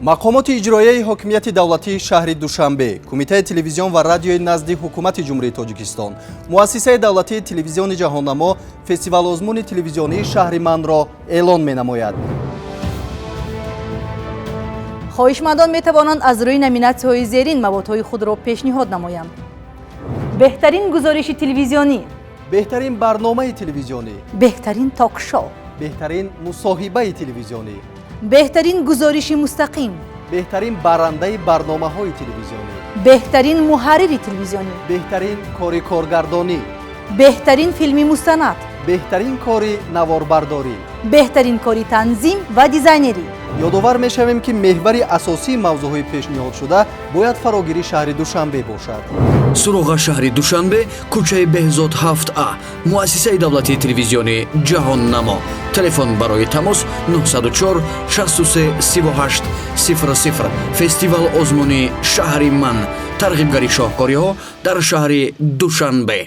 мақомоти иҷроияи ҳокимияти давлатии шаҳри Душанбе, Кумитаи телевизион ва радиои назди ҳукумати ҷумҳурии Точикистон, муассисаи давлатии телевизиони Чахоннамо фестивал озмуни телевизионии Шахри манро эълон менамояд. хоҳишмандон метавонанд аз рӯи номинатсияҳои зерин маводҳои худро пешниҳод намоянд. беҳтарин гузориши телевизионӣ, беҳтарин барномаи телевизионӣ, беҳтарин ток-шоу, беҳтарин мусоҳибаи телевизионӣ, беҳтарин гузориши мустақим, беҳтарин баррандаи барномаҳои телевизионӣ, беҳтарин муҳаррири телевизионӣ, беҳтарин кори коргардонӣ, беҳтарин филми мустанад, беҳтарин кори наворбардорӣ, беҳтарин кори танзим ва дизайнерӣ. ёдовар мешавем ки меҳвари асосии мавзӯъҳои пешниҳодшуда бояд фарогирии шаҳри Душанбе бошад. суруға шаҳри Душанбе, кӯчаи Беҳзод 7А, муассисаи давлатии телевизиони Чахоннамо. Телефон барои тамос 904 63 38 00. Фестивал озмуни Шаҳри ман. Тарғибгари шоҳкориҳо дар шаҳри Душанбе.